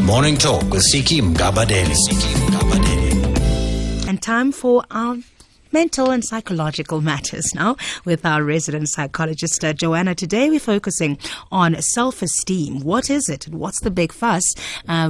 Morning Talk with Siki Mgabadeli. And time for our mental and psychological matters now with our resident psychologist, Joanna. Today we're focusing on self-esteem. What is it? What's the big fuss?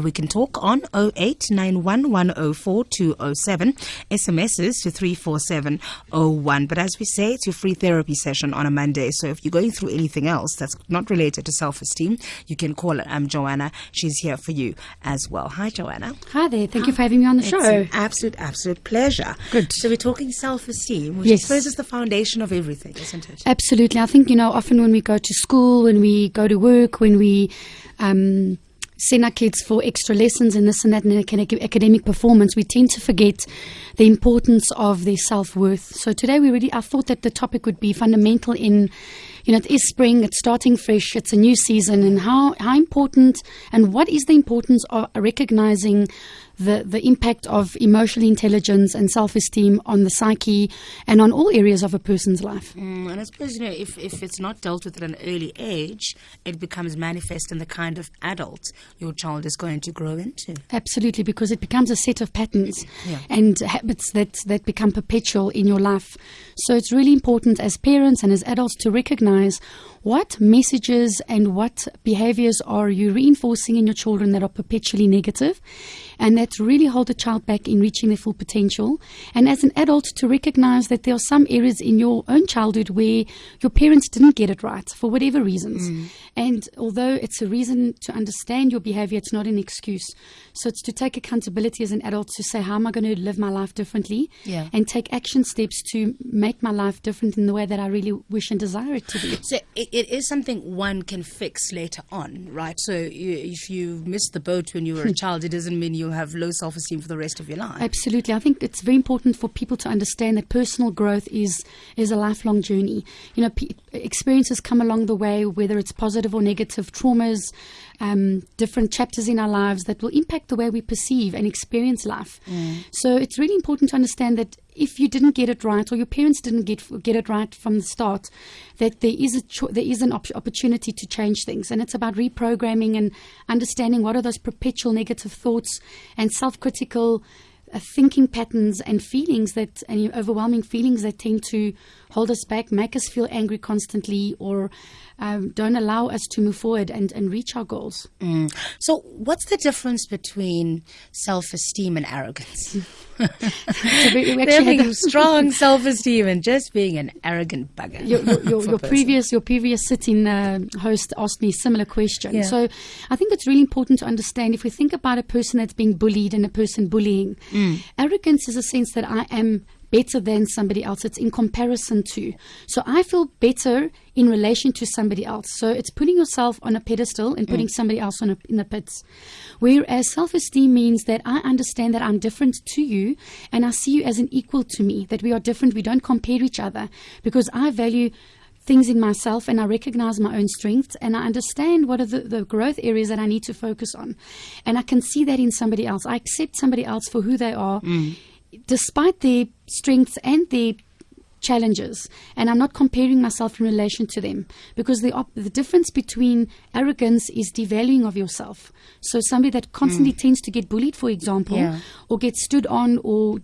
We can talk on 0891104207, SMSs to 34701. But as we say, it's your free therapy session on a Monday. So if you're going through anything else that's not related to self-esteem, you can call Joanna. She's here for you as well. Hi, Joanna. Hi there. Thank you for having me on the show. It's an absolute pleasure. Good. So we're talking self-esteem, which Yes. I suppose is the foundation of everything, isn't it? Absolutely. I think, often when we go to school, when we go to work, when we send our kids for extra lessons and this and that and academic performance, we tend to forget the importance of their self-worth. So today I thought that the topic would be fundamental in, it is spring, it's starting fresh, it's a new season, and how important and what is the importance of recognizing the impact of emotional intelligence and self-esteem on the psyche and on all areas of a person's life. And I suppose, if it's not dealt with at an early age, it becomes manifest in the kind of adult your child is going to grow into. Absolutely, because it becomes a set of patterns Yeah. and habits that become perpetual in your life. So it's really important as parents and as adults to recognize what messages and what behaviors are you reinforcing in your children that are perpetually negative and that really hold the child back in reaching their full potential. And as an adult, to recognize that there are some areas in your own childhood where your parents didn't get it right for whatever reasons. And although it's a reason to understand your behavior, it's not an excuse. So it's to take accountability as an adult to say, how am I going to live my life differently? Yeah. And take action steps to make my life different in the way that I really wish and desire it to be. So it is something one can fix later on, right? So if you missed the boat when you were a child, it doesn't mean you have low self-esteem for the rest of your life. Absolutely. I think it's very important for people to understand that personal growth is a lifelong journey. Experiences come along the way, whether it's positive or negative traumas, different chapters in our lives that will impact the way we perceive and experience life. So it's really important to understand that if you didn't get it right or your parents didn't get it right from the start, that there is an opportunity to change things. And it's about reprogramming and understanding what are those perpetual negative thoughts and self-critical thinking patterns and feelings and overwhelming feelings that tend to hold us back, make us feel angry constantly, or don't allow us to move forward and reach our goals. So what's the difference between self-esteem and arrogance? Having strong self-esteem and just being an arrogant bugger. Your previous sitting host asked me a similar question. Yeah. So I think it's really important to understand, if we think about a person that's being bullied and a person bullying, arrogance is a sense that I am better than somebody else. It's in comparison to. So I feel better in relation to somebody else. So it's putting yourself on a pedestal and putting somebody else in the pits. Whereas self-esteem means that I understand that I'm different to you and I see you as an equal to me, that we are different. We don't compare each other because I value things in myself and I recognize my own strengths and I understand what are the growth areas that I need to focus on. And I can see that in somebody else. I accept somebody else for who they are, despite their strengths and their challenges, and I'm not comparing myself in relation to them, because the difference between arrogance is devaluing of yourself. So somebody that constantly tends to get bullied, for example, or gets stood on, or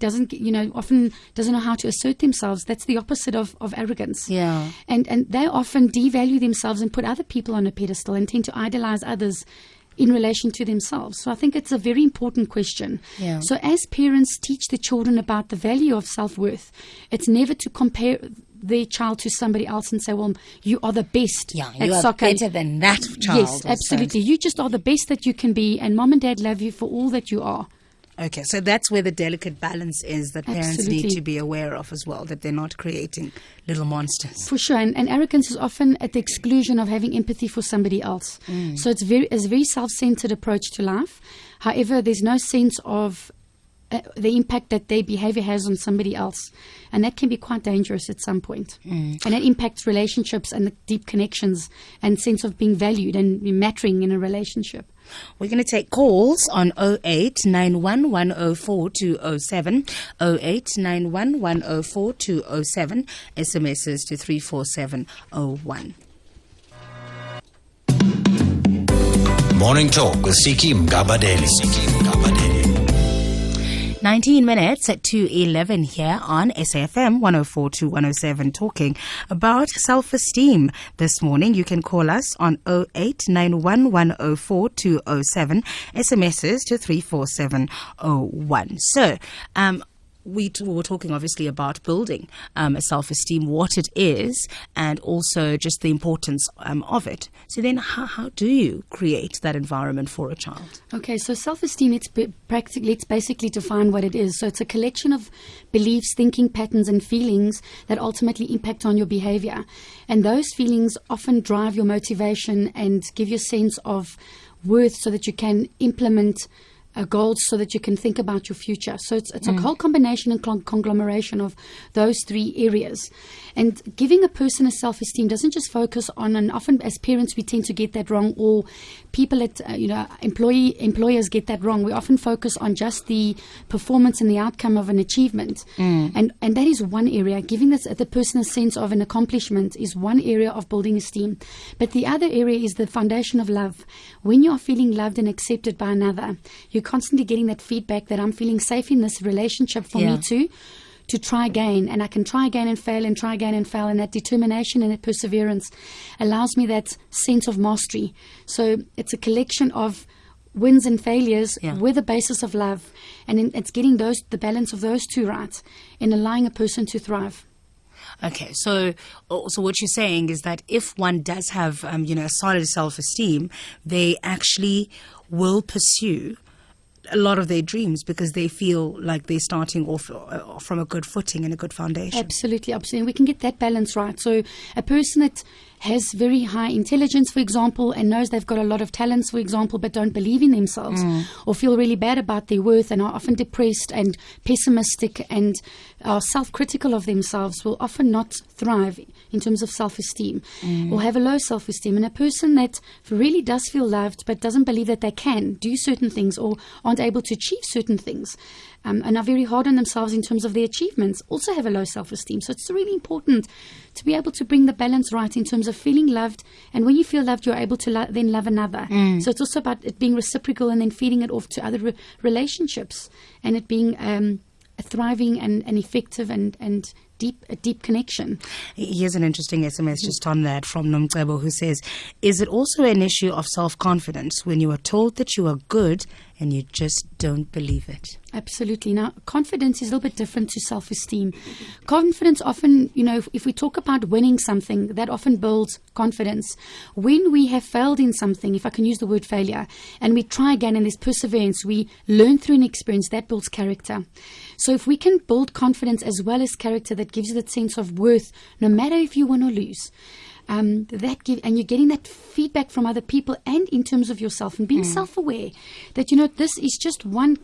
often doesn't know how to assert themselves, that's the opposite of arrogance. Yeah. And they often devalue themselves and put other people on a pedestal and tend to idolize others in relation to themselves. So I think it's a very important question. Yeah. So as parents teach the children about the value of self-worth, it's never to compare their child to somebody else and say, well, you are the best Yeah, at you are soccer. better than that child. Yes, absolutely. You just are the best that you can be, and mom and dad love you for all that you are. Okay, so that's where the delicate balance is that parents Absolutely. need to be aware of as well, that they're not creating little monsters. For sure, and arrogance is often at the exclusion of having empathy for somebody else. So it's a very self-centered approach to life. However, there's no sense of the impact that their behavior has on somebody else, and that can be quite dangerous at some point. And it impacts relationships and the deep connections and sense of being valued and mattering in a relationship. We're going to take calls on 0891104207, 0891104207, SMSs to 34701. Morning Talk with Siki Mgabadeli. 19 minutes at 2:11 here on SAFM 104 to 107, talking about self-esteem this morning. You can call us on 0891104207, SMSs to 34701. So, we were talking obviously about building self-esteem, what it is, and also just the importance of it. So then how do you create that environment for a child? Okay, so self-esteem, it's basically define what it is. So it's a collection of beliefs, thinking patterns, and feelings that ultimately impact on your behavior. And those feelings often drive your motivation and give you a sense of worth so that you can implement goals, so that you can think about your future. So it's a whole combination and conglomeration of those three areas. And giving a person a self-esteem doesn't just focus on, and often as parents we tend to get that wrong, or people at employers get that wrong. We often focus on just the performance and the outcome of an achievement, and that is one area. Giving the person a sense of an accomplishment is one area of building esteem. But the other area is the foundation of love. When you are feeling loved and accepted by another, you're constantly getting that feedback that I'm feeling safe in this relationship for me to try again, and I can try again and fail and try again and fail, and that determination and that perseverance allows me that sense of mastery. So it's a collection of wins and failures with the basis of love, and it's getting the balance of those two right in allowing a person to thrive. Okay, so what you're saying is that if one does have a solid self-esteem, they actually will pursue a lot of their dreams because they feel like they're starting off from a good footing and a good foundation. Absolutely. And we can get that balance right. So a person that has very high intelligence, for example, and knows they've got a lot of talents, for example, but don't believe in themselves or feel really bad about their worth and are often depressed and pessimistic and are self-critical of themselves, will often not thrive in terms of self-esteem or have a low self-esteem. And a person that really does feel loved but doesn't believe that they can do certain things or aren't able to achieve certain things, and are very hard on themselves in terms of their achievements, also have a low self-esteem. So it's really important to be able to bring the balance right in terms of feeling loved, and when you feel loved, you're able to then love another. So it's also about it being reciprocal and then feeding it off to other relationships, and it being a thriving and effective and a deep connection. Here's an interesting SMS just on that from Nomcebo, who says, is it also an issue of self-confidence when you are told that you are good and you just don't believe it? Absolutely. Now, confidence is a little bit different to self-esteem. Confidence often, if we talk about winning something, that often builds confidence. When we have failed in something, if I can use the word failure, and we try again and there's perseverance, we learn through an experience, that builds character. So if we can build confidence as well as character, that gives you that sense of worth, no matter if you win or lose. And you're getting that feedback from other people and in terms of yourself, and being self-aware that, this is just one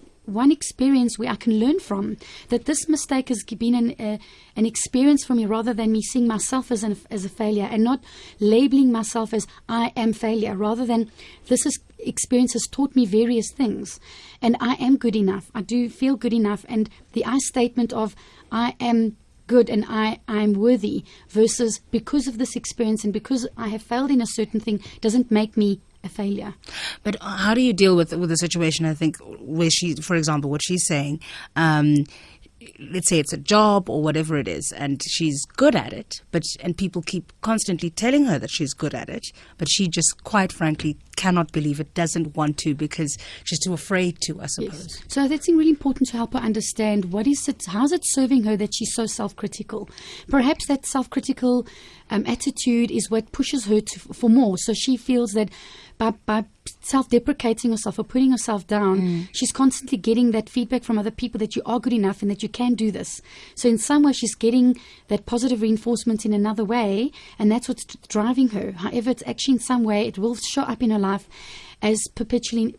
experience where I can learn from, that this mistake has been an experience for me rather than me seeing myself as a failure and not labeling myself as I am failure, rather than experience has taught me various things and I am good enough. I do feel good enough, and the I statement of I am good and I'm worthy versus because of this experience and because I have failed in a certain thing doesn't make me a failure. But how do you deal with the situation, I think, where for example, what she's saying, let's say it's a job or whatever it is, and she's good at it, and people keep constantly telling her that she's good at it, but she just quite frankly cannot believe it, doesn't want to because she's too afraid to, I suppose. Yes. So that's really important to help her understand how's it serving her that she's so self-critical. Perhaps that self-critical attitude is what pushes her for more. So she feels that by self-deprecating herself or putting herself down, she's constantly getting that feedback from other people that you are good enough and that you can do this. So in some way she's getting that positive reinforcement in another way, and that's what's driving her. However, it's actually in some way it will show up in her life as perpetually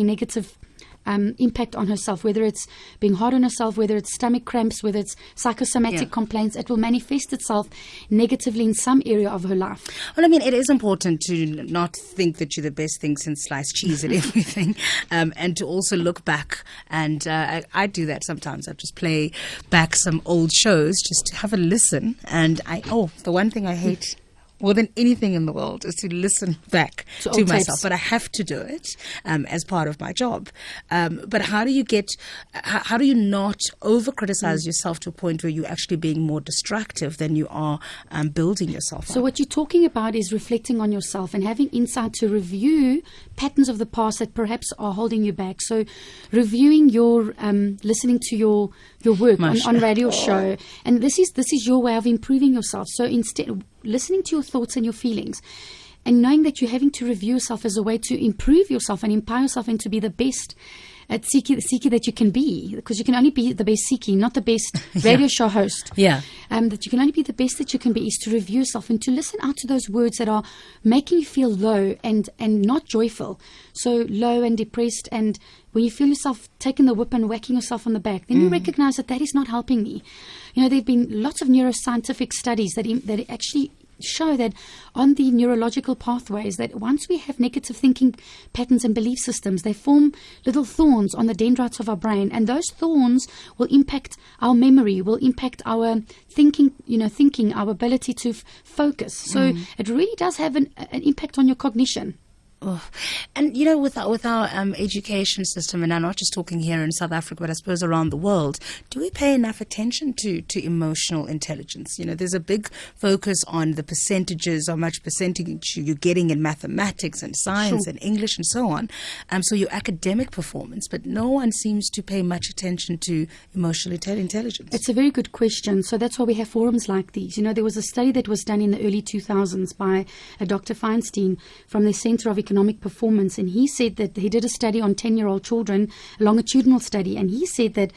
negative impact on herself, whether it's being hard on herself, whether it's stomach cramps, whether it's psychosomatic complaints. It will manifest itself negatively in some area of her life. Well, I mean, it is important to not think that you're the best thing since sliced cheese at everything, and to also look back. And I do that sometimes. I just play back some old shows just to have a listen. And the one thing I hate more than anything in the world is to listen back To to old myself. tapes. But I have to do it as part of my job. But how do you not over criticize yourself to a point where you're actually being more destructive than you are building yourself So up? what you're talking about is reflecting on yourself and having insight to review patterns of the past that perhaps are holding you back. So reviewing your listening to your work on radio show, and this is your way of improving yourself. So instead, listening to your thoughts and your feelings, and knowing that you're having to review yourself as a way to improve yourself and empower yourself and to be the best at Siki that you can be, because you can only be the best Siki, not the best radio show host. Yeah. That you can only be the best that you can be is to review yourself and to listen out to those words that are making you feel low and not joyful. So low and depressed, and when you feel yourself taking the whip and whacking yourself on the back, then you recognize that is not helping me. You know, there have been lots of neuroscientific studies that actually show that on the neurological pathways, that once we have negative thinking patterns and belief systems, they form little thorns on the dendrites of our brain, and those thorns will impact our memory, will impact our thinking, our ability to focus. So it really does have an impact on your cognition. Oh. And with our education system, and I'm not just talking here in South Africa, but I suppose around the world, do we pay enough attention to emotional intelligence? There's a big focus on the percentages, how much percentage you're getting in mathematics and science and English and so on. So your academic performance, but no one seems to pay much attention to emotional intelligence. It's a very good question. So that's why we have forums like these. There was a study that was done in the early 2000s by Dr. Feinstein from the Center of Economic Performance, and he said that he did a study on 10-year-old children, a longitudinal study, and he said that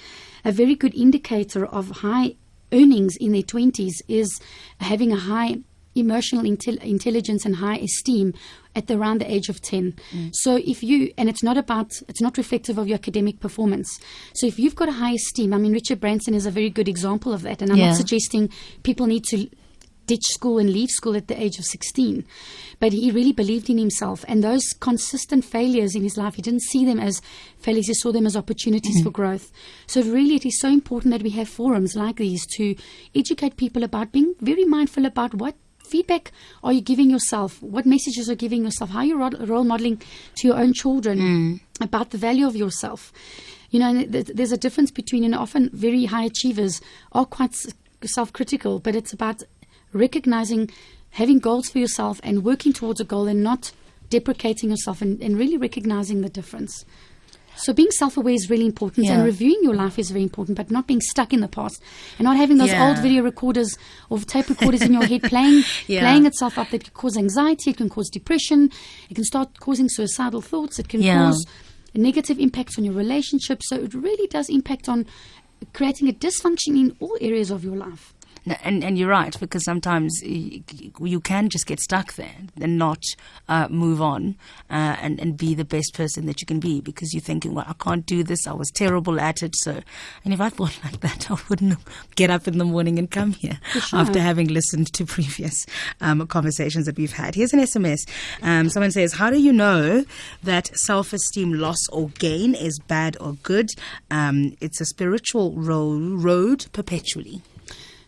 a very good indicator of high earnings in their 20s is having a high emotional intelligence and high esteem at around the age of 10. So and it's not reflective of your academic performance. So if you've got a high esteem, Richard Branson is a very good example of that, and I'm not suggesting people need to ditch school and leave school at the age of 16. But he really believed in himself. And those consistent failures in his life, he didn't see them as failures, he saw them as opportunities for growth. So really it is so important that we have forums like these to educate people about being very mindful about what feedback are you giving yourself, what messages are you giving yourself, how you're role modeling to your own children about the value of yourself. And there's a difference between, often very high achievers are quite self-critical, but it's about recognizing, having goals for yourself and working towards a goal and not deprecating yourself, and really recognizing the difference. So being self-aware is really important, and reviewing your life is very important, but not being stuck in the past and not having those old video recorders or tape recorders in your head playing itself up. That can cause anxiety, it can cause depression, it can start causing suicidal thoughts, it can cause negative impacts on your relationships. So it really does impact on creating a dysfunction in all areas of your life. And you're right, because sometimes you can just get stuck there and not move on and be the best person that you can be, because you're thinking, well, I can't do this, I was terrible at it. So, and if I thought like that, I wouldn't get up in the morning and come here after having listened to previous conversations that we've had. Here's an SMS. Someone says, how do you know that self-esteem loss or gain is bad or good? It's a spiritual road perpetually.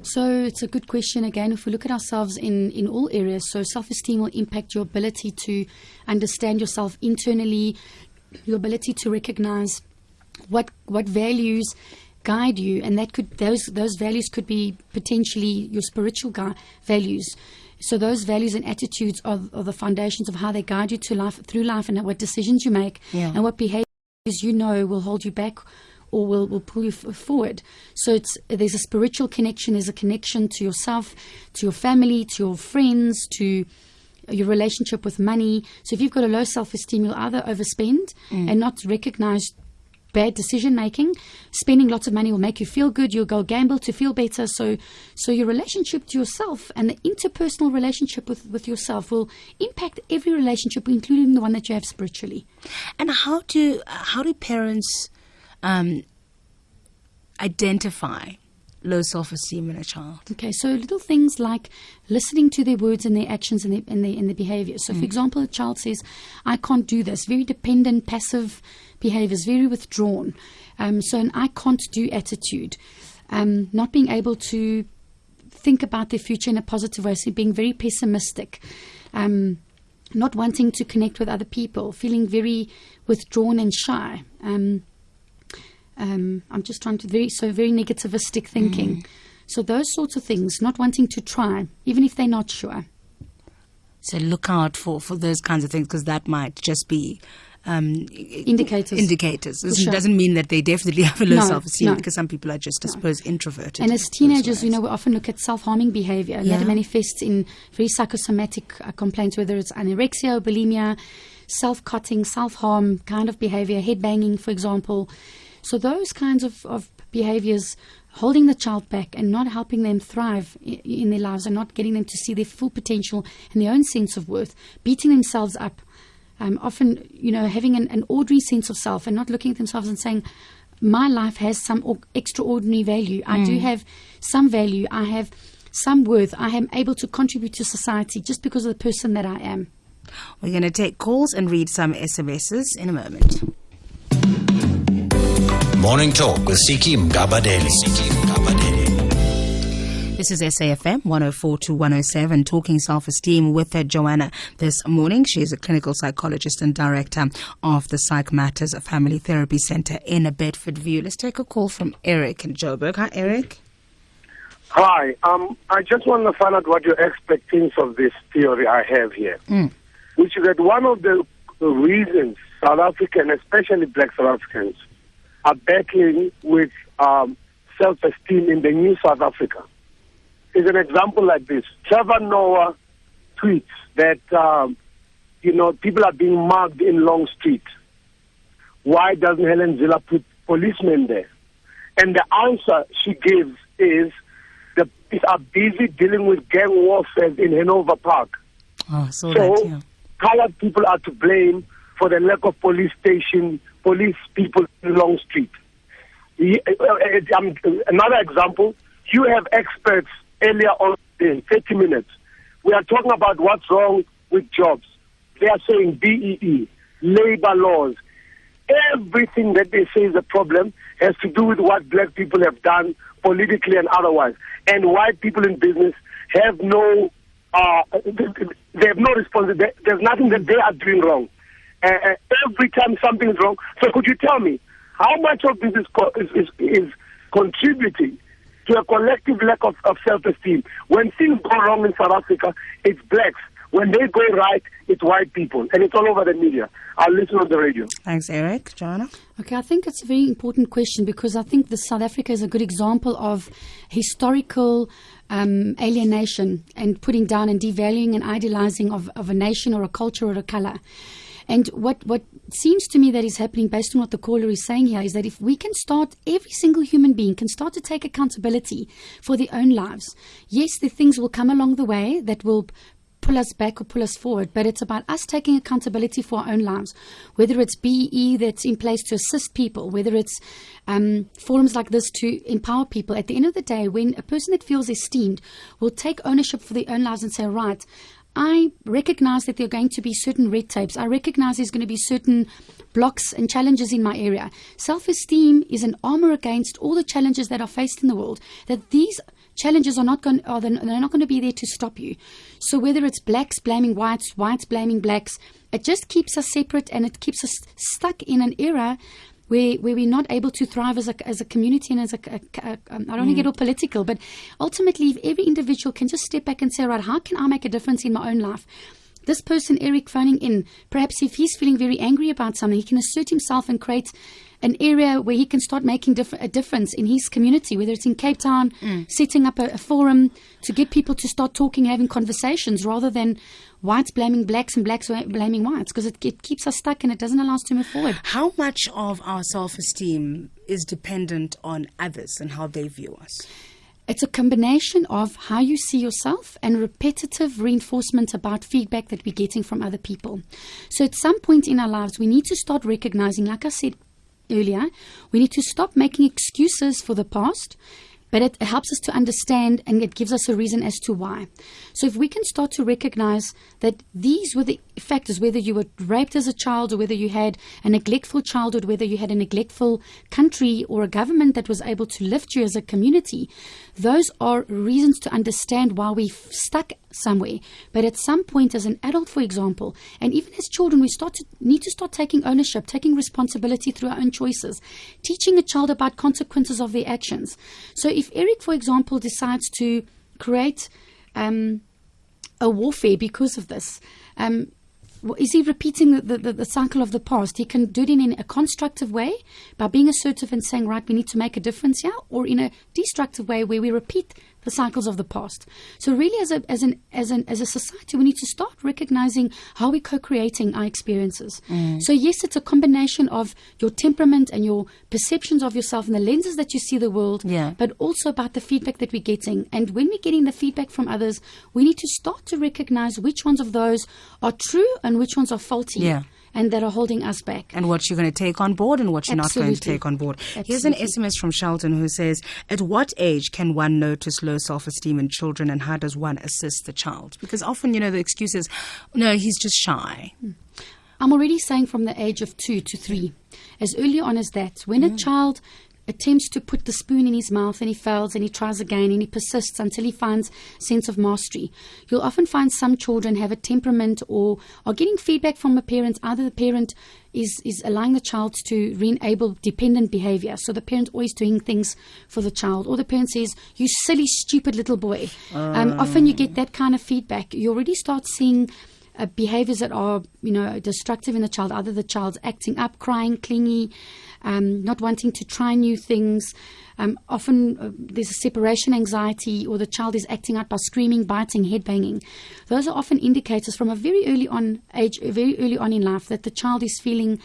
So it's a good question. Again, if we look at ourselves in all areas, so self-esteem will impact your ability to understand yourself internally, your ability to recognize what values guide you, and those values could be potentially your spiritual values. So those values and attitudes are the foundations of how they guide you through life, and what decisions you make, and what behaviors will hold you back or will pull you forward. So there's a spiritual connection, there's a connection to yourself, to your family, to your friends, to your relationship with money. So if you've got a low self-esteem, you'll either overspend and not recognize bad decision making. Spending lots of money will make you feel good. You'll go gamble to feel better. So your relationship to yourself and the interpersonal relationship with yourself will impact every relationship, including the one that you have spiritually. And how do parents identify low self-esteem in a child? Okay, so little things like listening to their words and their actions and their behavior. So, for example, a child says, I can't do this. Very dependent, passive behaviors, very withdrawn. So an I can't do attitude. Not being able to think about their future in a positive way, so being very pessimistic, not wanting to connect with other people, feeling very withdrawn and shy. I'm just trying to very negativistic thinking. So those sorts of things, not wanting to try, even if they're not sure. So look out for those kinds of things, because that might just be Indicators. It Sure. doesn't mean that they definitely have a low No, self-esteem, no. because some people are just, I suppose, introverted. And as teenagers, we often look at self-harming behavior, and Yeah. that manifests in very psychosomatic complaints, whether it's anorexia or bulimia, self-cutting, self-harm kind of behavior, head-banging, for example. So those kinds of behaviors, holding the child back and not helping them thrive in their lives and not getting them to see their full potential and their own sense of worth, beating themselves up, often, having an ordinary sense of self and not looking at themselves and saying, my life has some extraordinary value. I do have some value. I have some worth. I am able to contribute to society just because of the person that I am. We're going to take calls and read some SMSs in a moment. Morning Talk with Siki Mgabadeli. This is SAFM 104 to 107, talking self-esteem with Joanna this morning. She is a clinical psychologist and director of the Psych Matters Family Therapy Center in Bedfordview. Let's take a call from Eric in Joburg. Hi, Eric. Hi. I just want to find out what your expectations of this theory I have here, which is that one of the reasons South African, especially black South Africans, are battling with self-esteem in the new South Africa is an example like this. Trevor Noah tweets that, people are being mugged in Long Street. Why doesn't Helen Zille put policemen there? And the answer she gives is the police are busy dealing with gang warfare in Hanover Park. Oh, so colored people are to blame for the lack of police people in Long Street. Another example, you have experts earlier on in 30 minutes. We are talking about what's wrong with jobs. They are saying BEE, labor laws. Everything that they say is a problem has to do with what black people have done politically and otherwise. And white people in business have no responsibility. There's nothing that they are doing wrong. Every time something is wrong. So could you tell me how much of this is contributing to a collective lack of self-esteem? When things go wrong in South Africa, it's blacks. When they go right, it's white people. And it's all over the media. I'll listen on the radio. Thanks, Eric. Joanna? Okay, I think it's a very important question, because I think South Africa is a good example of historical alienation and putting down and devaluing and idealizing of a nation or a culture or a color. And what seems to me that is happening, based on what the caller is saying here, is that if we can start, every single human being can start to take accountability for their own lives. Yes, the things will come along the way that will pull us back or pull us forward, but it's about us taking accountability for our own lives, whether it's BE that's in place to assist people, whether it's forums like this to empower people. At the end of the day, when a person that feels esteemed will take ownership for their own lives and say, right, I recognize that there are going to be certain red tapes. I recognize there's going to be certain blocks and challenges in my area. Self-esteem is an armor against all the challenges that are faced in the world, that these challenges they're not going to be there to stop you. So whether it's blacks blaming whites, whites blaming blacks, it just keeps us separate, and it keeps us stuck in an era where we're not able to thrive as a community and as I don't want to get all political, but ultimately if every individual can just step back and say, right, how can I make a difference in my own life? This person, Eric, phoning in, perhaps if he's feeling very angry about something, he can assert himself and create an area where he can start making a difference in his community, whether it's in Cape Town, setting up a forum to get people to start talking, having conversations, rather than whites blaming blacks and blacks blaming whites, because it keeps us stuck and it doesn't allow us to move forward. How much of our self-esteem is dependent on others and how they view us? It's a combination of how you see yourself and repetitive reinforcement about feedback that we're getting from other people. So at some point in our lives, we need to start recognizing, like I said earlier, we need to stop making excuses for the past, but it helps us to understand, and it gives us a reason as to why. So if we can start to recognize that these were the factors, whether you were raped as a child, or whether you had a neglectful childhood, whether you had a neglectful country or a government that was able to lift you as a community, those are reasons to understand why we've stuck somewhere. But at some point, as an adult, for example, and even as children, we need to start taking ownership, taking responsibility through our own choices, teaching a child about consequences of their actions. So if Eric, for example, decides to create a warfare because of this, is he repeating the cycle of the past? He can do it in a constructive way by being assertive and saying, right, we need to make a difference here, or in a destructive way where we repeat the cycles of the past. So really, as a society, we need to start recognizing how we're co-creating our experiences. So yes, it's a combination of your temperament and your perceptions of yourself and the lenses that you see the world, but also about the feedback that we're getting. And when we're getting the feedback from others, we need to start to recognize which ones of those are true and which ones are faulty. And that are holding us back. And what you're going to take on board and what you're not going to take on board. Absolutely. Here's an SMS from Sheldon who says, at what age can one notice low self-esteem in children, and how does one assist the child? Because often, the excuse is, no, he's just shy. I'm already saying from the age of 2 to 3, as early on as that, when a child attempts to put the spoon in his mouth and he fails and he tries again and he persists until he finds sense of mastery. You'll often find some children have a temperament or are getting feedback from a parent. Either the parent is allowing the child to re-enable dependent behavior. So the parent's always doing things for the child, or the parent says, you silly, stupid little boy. Often you get that kind of feedback. You already start seeing behaviors that are, destructive in the child. Either the child's acting up, crying, clingy, not wanting to try new things. Often there's a separation anxiety, or the child is acting out by screaming, biting, headbanging. Those are often indicators from a very early on in life that the child is feeling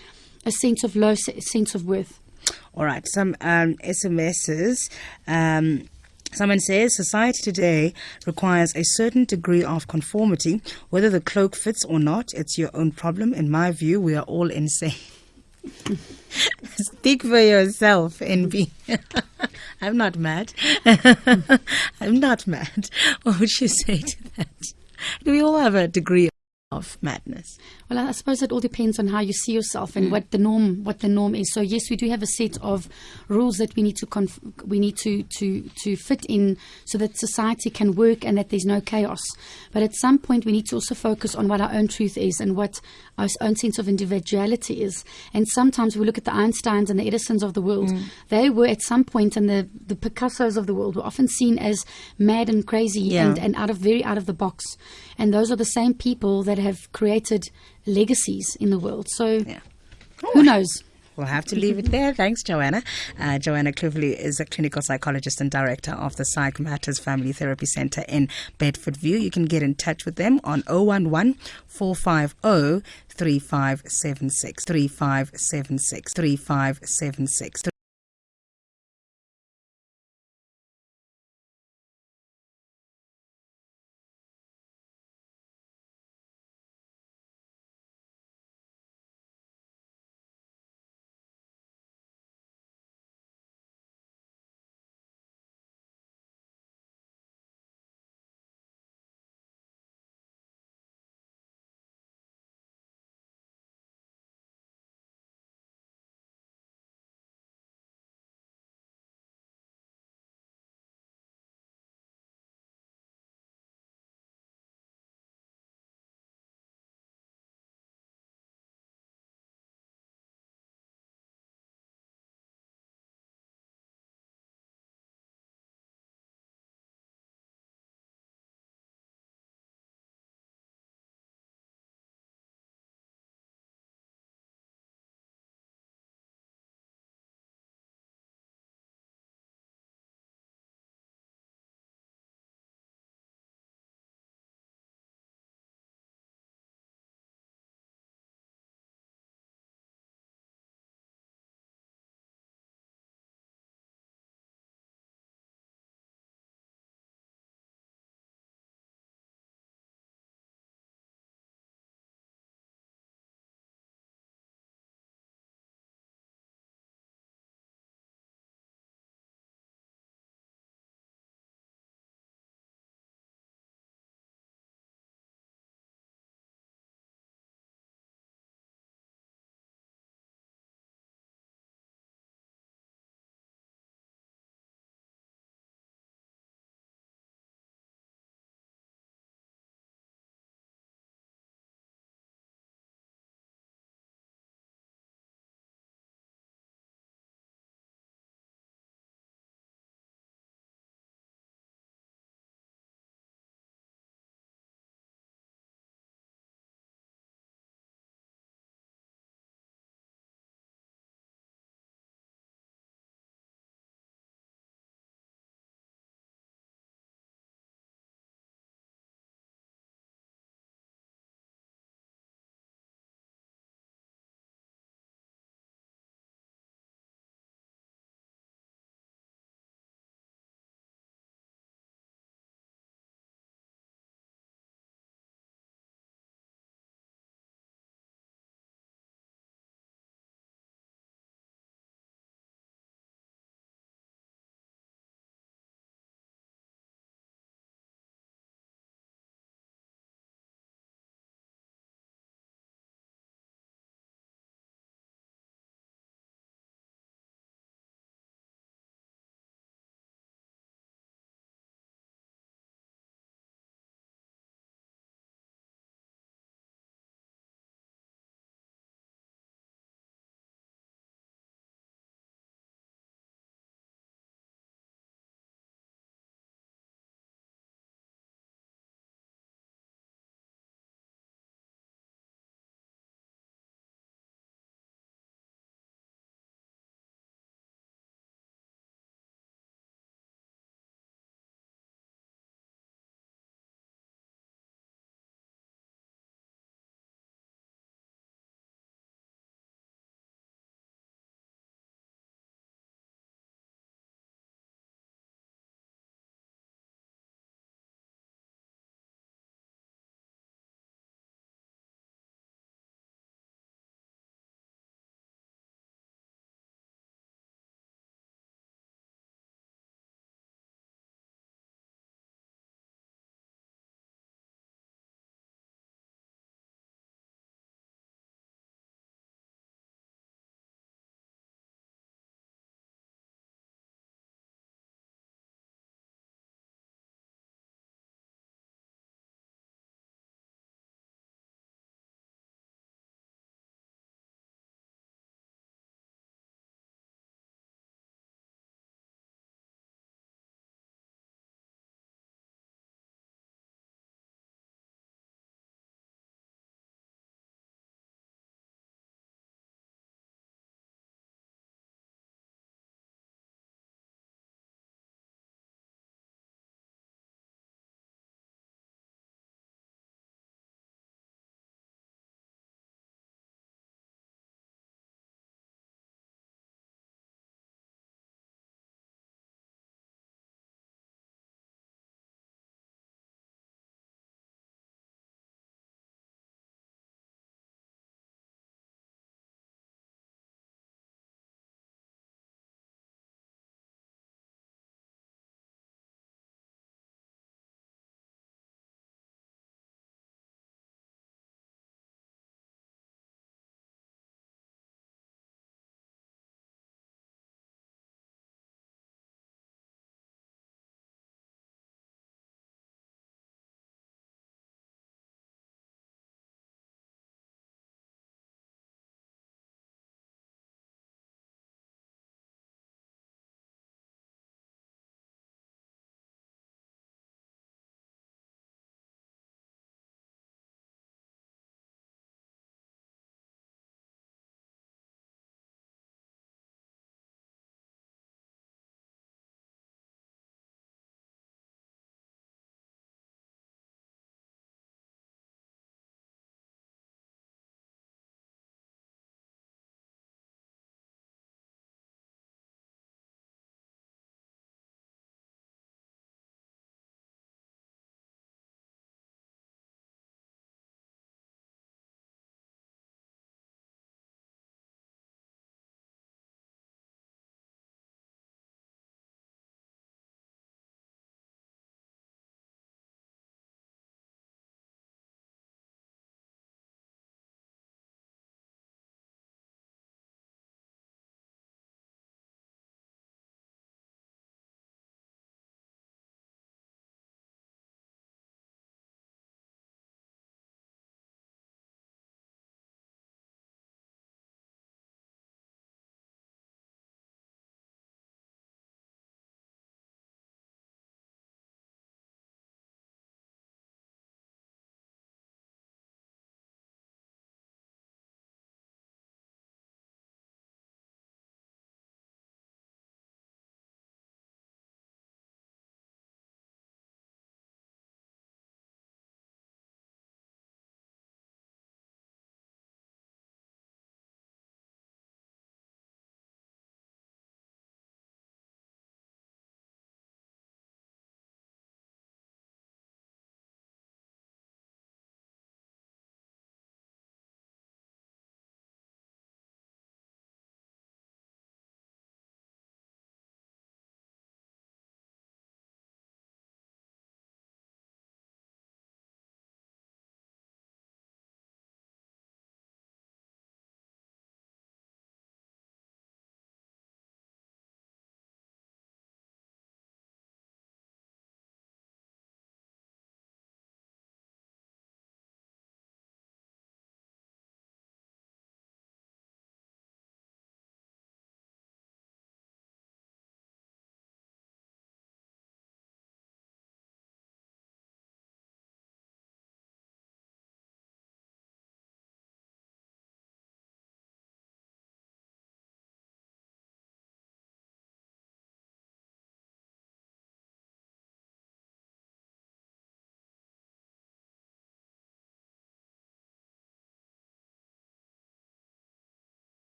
a sense of low sense of worth. All right, some SMSs. Someone says, society today requires a certain degree of conformity. Whether the cloak fits or not, it's your own problem. In my view, we are all insane. Speak for yourself, NB. I'm not mad. I'm not mad. What would you say to that? Do we all have a degree of madness? Well, I suppose it all depends on how you see yourself and what the norm is. So yes, we do have a set of rules that we need to fit in so that society can work and that there's no chaos. But at some point, we need to also focus on what our own truth is and what our own sense of individuality is. And sometimes we look at the Einsteins and the Edisons of the world. They were at some point, and the Picassos of the world were often seen as mad and crazy and very out of the box. And those are the same people that have created legacies in the world. So who knows? We'll have to leave it there. Thanks, Joanna. Joanna Cleverly is a clinical psychologist and director of the Psych Matters Family Therapy Centre in Bedfordview. You can get in touch with them on 011 450 3576 3576 3576